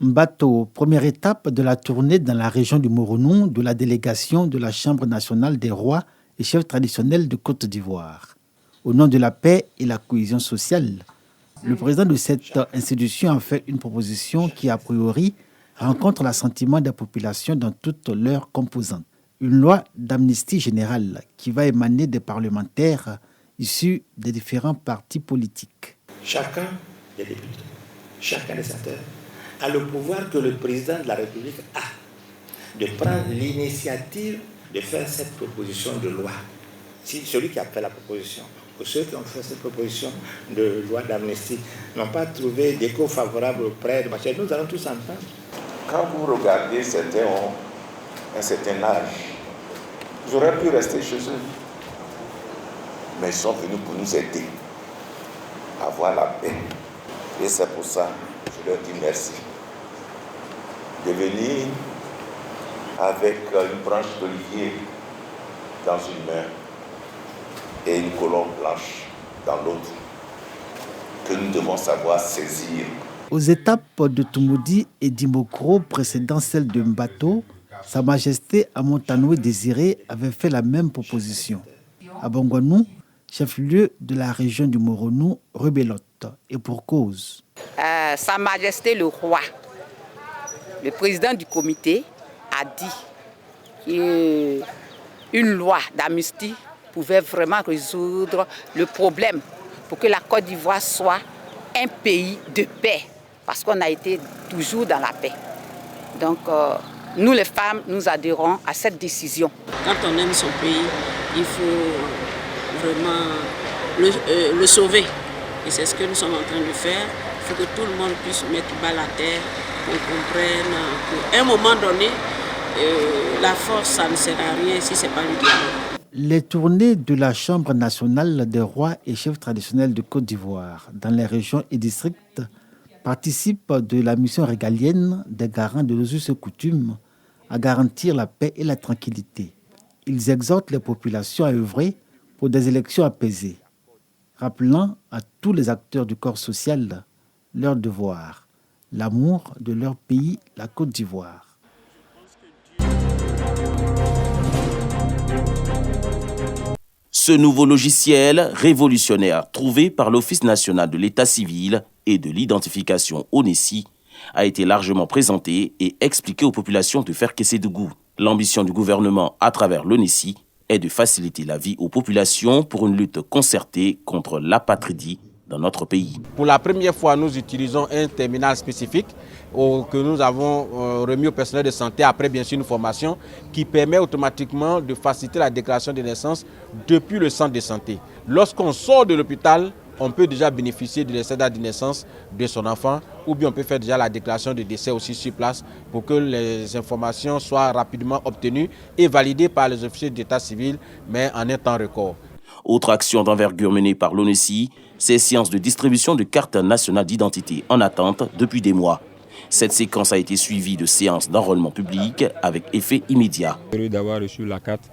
Mbato, première étape de la tournée dans la région du Moronou de la délégation de la Chambre nationale des rois et chefs traditionnels de Côte d'Ivoire. Au nom de la paix et la cohésion sociale, le président de cette institution a fait une proposition qui, a priori, rencontre l'assentiment des populations dans toutes leurs composantes. Une loi d'amnistie générale qui va émaner des parlementaires issus des différents partis politiques. Chacun des députés, chacun des sénateurs a le pouvoir que le président de la République a de prendre l'initiative de faire cette proposition de loi. Si celui qui a fait la proposition ou ceux qui ont fait cette proposition de loi d'amnistie n'ont pas trouvé d'écho favorable auprès de Machel, nous allons tous entendre. Quand vous regardez, certains ont un certain âge. J'aurais pu rester chez eux. Mais ils sont venus pour nous aider à avoir la paix. Et c'est pour ça que je leur dis merci. De venir avec une branche d'olivier dans une main et une colombe blanche dans l'autre, que nous devons savoir saisir. Aux étapes de Toumoudi et d'Imokro précédant celle de Mbato, Sa Majesté Amontanoué Désiré avait fait la même proposition. À Bongwanou, chef-lieu de la région du Moronou, rebelote, et pour cause. Sa Majesté le roi, le président du comité, a dit qu'une loi d'amnistie pouvait vraiment résoudre le problème pour que la Côte d'Ivoire soit un pays de paix, parce qu'on a été toujours dans la paix. Donc, nous les femmes, nous adhérons à cette décision. Quand on aime son pays, il faut vraiment le sauver. Et c'est ce que nous sommes en train de faire. Il faut que tout le monde puisse mettre bas la terre, qu'on comprenne qu'à un moment donné, la force, ça ne sert à rien si ce n'est pas le dialogue. Les tournées de la Chambre nationale des rois et chefs traditionnels de Côte d'Ivoire dans les régions et districts participent de la mission régalienne des garants de nos us et coutumes à garantir la paix et la tranquillité. Ils exhortent les populations à œuvrer pour des élections apaisées, rappelant à tous les acteurs du corps social leur devoir, l'amour de leur pays, la Côte d'Ivoire. Ce nouveau logiciel révolutionnaire trouvé par l'Office national de l'état civil et de l'identification ONESI a été largement présenté et expliqué aux populations de Ferkessédougou. L'ambition du gouvernement à travers l'ONESI est de faciliter la vie aux populations pour une lutte concertée contre l'apatridie dans notre pays. Pour la première fois, nous utilisons un terminal spécifique que nous avons remis au personnel de santé après bien sûr une formation qui permet automatiquement de faciliter la déclaration de naissance depuis le centre de santé. Lorsqu'on sort de l'hôpital, on peut déjà bénéficier de la date de naissance de son enfant ou bien on peut faire déjà la déclaration de décès aussi sur place pour que les informations soient rapidement obtenues et validées par les officiers d'état civil, mais en un temps record. Autre action d'envergure menée par l'ONESI, ces séances de distribution de cartes nationales d'identité en attente depuis des mois. Cette séquence a été suivie de séances d'enrôlement public avec effet immédiat. Je suis heureux d'avoir reçu la carte,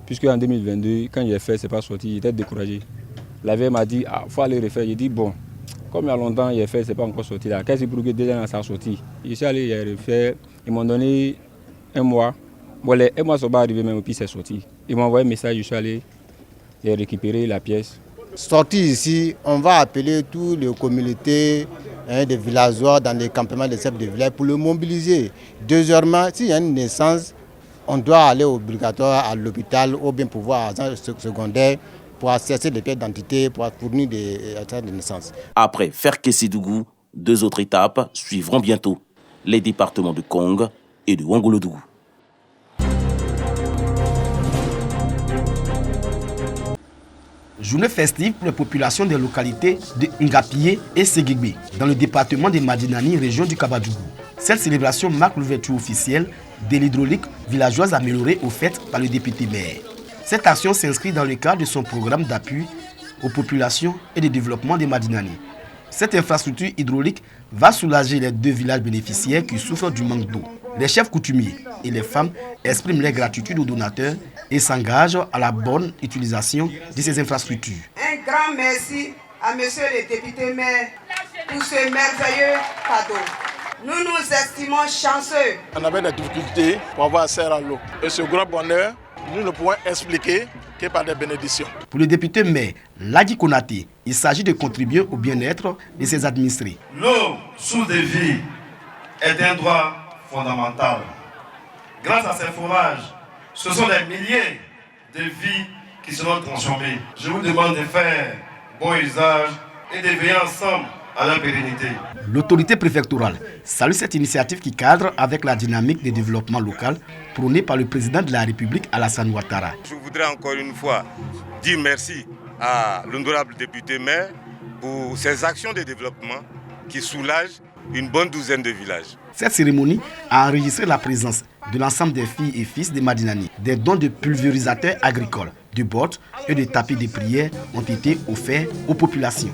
puisque en 2022, quand j'ai fait, ce n'est pas sorti, j'étais découragé. La veille m'a dit, il faut aller refaire. J'ai dit, bon, comme il y a longtemps, j'ai fait, ce n'est pas encore sorti. Qu'est-ce pour que déjà ça a sorti? Je suis allé, j'ai refait, ils m'ont donné un mois. Bon, les 1 mois sont pas arrivés, même et puis c'est sorti. Ils m'ont envoyé un message, je suis allé, j'ai récupéré la pièce. Sorti ici, on va appeler toutes les communautés des villageois dans les campements de chefs de village pour le mobiliser. Deuxièmement, s'il y a une naissance, on doit aller obligatoire à l'hôpital ou bien pouvoir à agent secondaire pour accéder les pièces d'identité, pour fournir des attestats de naissance. Après Ferkessédougou, 2 autres étapes suivront bientôt, les départements de Kong et de Ouangolodougou. Journée festive pour les populations des localités de Ngapié et Ségégbé, dans le département de Madinani, région du Kabadougou. Cette célébration marque l'ouverture officielle de l'hydraulique villageoise améliorée au fait par le député maire. Cette action s'inscrit dans le cadre de son programme d'appui aux populations et de développement de Madinani. Cette infrastructure hydraulique va soulager les 2 villages bénéficiaires qui souffrent du manque d'eau. Les chefs coutumiers et les femmes expriment leur gratitude aux donateurs et s'engagent à la bonne utilisation de ces infrastructures. Un grand merci à monsieur le député maire pour ce merveilleux cadeau. Nous nous estimons chanceux. On avait des difficultés pour avoir accès à l'eau. Et ce grand bonheur, nous ne pouvons expliquer que par des bénédictions. Pour le député maire Ladi Konaté, il s'agit de contribuer au bien-être de ses administrés. L'eau, source de vie, est un droit fondamental. Grâce à ces forages, ce sont des milliers de vies qui seront transformées. Je vous demande de faire bon usage et de veiller ensemble à la pérennité. L'autorité préfectorale salue cette initiative qui cadre avec la dynamique de développement local prônée par le président de la République Alassane Ouattara. Je voudrais encore une fois dire merci à l'honorable député maire pour ses actions de développement qui soulagent une bonne douzaine de villages. Cette cérémonie a enregistré la présence de l'ensemble des filles et fils de Madinani. Des dons de pulvérisateurs agricoles, de bottes et de tapis de prière ont été offerts aux populations.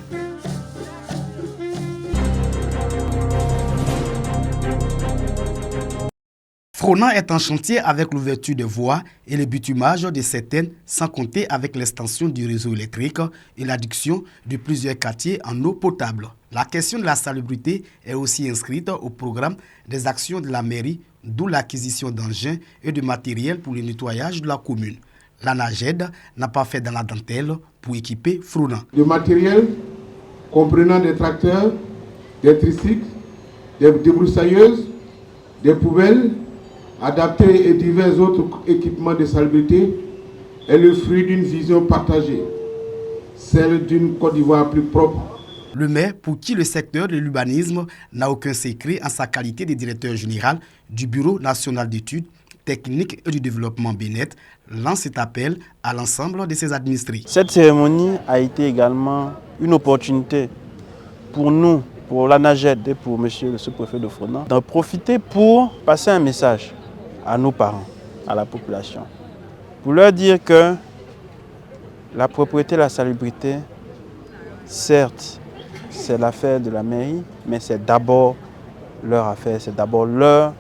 Fronan est en chantier avec l'ouverture des voies et le bitumage de certaines, sans compter avec l'extension du réseau électrique et l'adduction de plusieurs quartiers en eau potable. La question de la salubrité est aussi inscrite au programme des actions de la mairie, d'où l'acquisition d'engins et de matériel pour le nettoyage de la commune. L'ANAGED n'a pas fait dans la dentelle pour équiper Fronan. Le matériel comprenant des tracteurs, des tricycles, des débroussailleuses, des poubelles, adaptés et divers autres équipements de salubrité est le fruit d'une vision partagée, celle d'une Côte d'Ivoire plus propre. Le maire, pour qui le secteur de l'urbanisme n'a aucun secret en sa qualité de directeur général du Bureau national d'études techniques et du développement BNET, lance cet appel à l'ensemble de ses administrés. Cette cérémonie a été également une opportunité pour nous, pour l'ANAGED et pour monsieur le sous-préfet de Fronan, d'en profiter pour passer un message à nos parents, à la population, pour leur dire que la propriété et la salubrité, certes, c'est l'affaire de la mairie, mais c'est d'abord leur affaire, c'est d'abord leur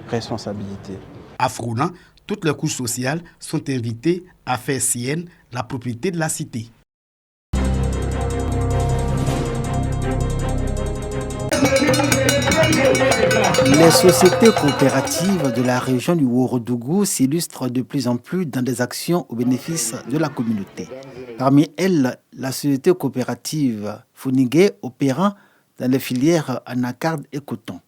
responsabilité. À Fronan, toutes les couches sociales sont invitées à faire sienne la propriété de la cité. Les sociétés coopératives de la région du Ouorodougou s'illustrent de plus en plus dans des actions au bénéfice de la communauté. Parmi elles, la société coopérative Funigué opérant dans les filières anacarde et coton.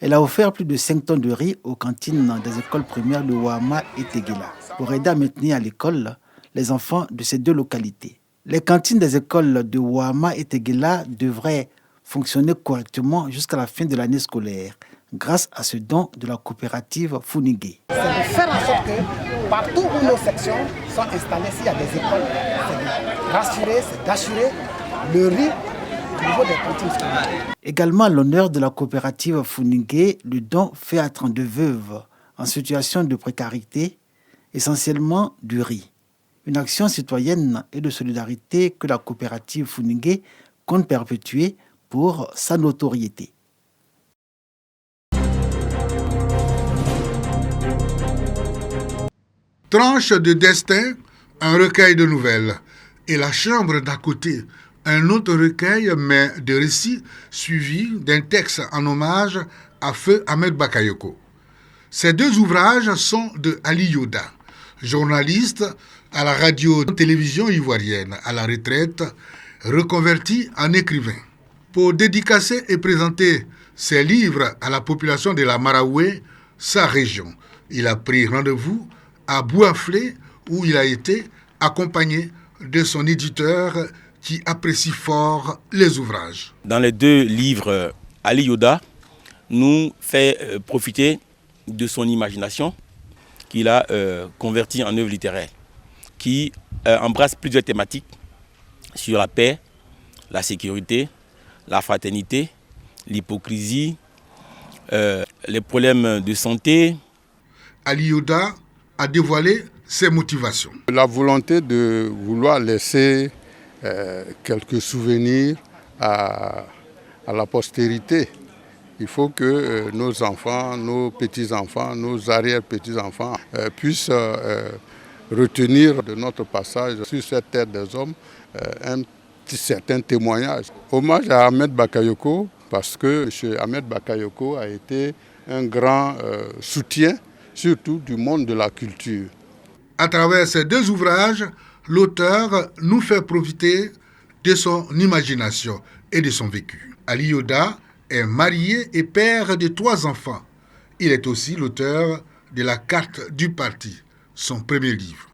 Elle a offert plus de 5 tonnes de riz aux cantines des écoles primaires de Ouama et Teguela pour aider à maintenir à l'école les enfants de ces deux localités. Les cantines des écoles de Ouama et Teguela devraient fonctionner correctement jusqu'à la fin de l'année scolaire grâce à ce don de la coopérative Funigué. C'est de faire en sorte que partout où nos sections sont installées, s'il y a des écoles, c'est d'assurer le riz au niveau des cantines scolaires. Également à l'honneur de la coopérative Funigué, le don fait à 32 veuves en situation de précarité, essentiellement du riz. Une action citoyenne et de solidarité que la coopérative Funigué compte perpétuer pour sa notoriété. Tranche de destin, un recueil de nouvelles. Et la chambre d'à côté, un autre recueil, mais de récits suivis d'un texte en hommage à Feu Ahmed Bakayoko. Ces deux ouvrages sont de Ali Yoda, journaliste à la radio-télévision ivoirienne, à la retraite, reconverti en écrivain. Pour dédicacer et présenter ses livres à la population de la Maraoué, sa région, il a pris rendez-vous à Bouaflé, où il a été accompagné de son éditeur qui apprécie fort les ouvrages. Dans les deux livres, Ali Yoda nous fait profiter de son imagination qu'il a convertie en œuvre littéraire, qui embrasse plusieurs thématiques sur la paix, la sécurité, la fraternité, l'hypocrisie, les problèmes de santé. Ali Yoda a dévoilé ses motivations. La volonté de vouloir laisser quelques souvenirs à la postérité. Il faut que nos enfants, nos petits-enfants, nos arrière-petits-enfants puissent retenir de notre passage sur cette terre des hommes un certain témoignage. Hommage à Ahmed Bakayoko, parce que M. Ahmed Bakayoko a été un grand soutien, surtout du monde de la culture. À travers ces deux ouvrages, l'auteur nous fait profiter de son imagination et de son vécu. Ali Yoda est marié et père de 3 enfants. Il est aussi l'auteur de La carte du parti, son premier livre.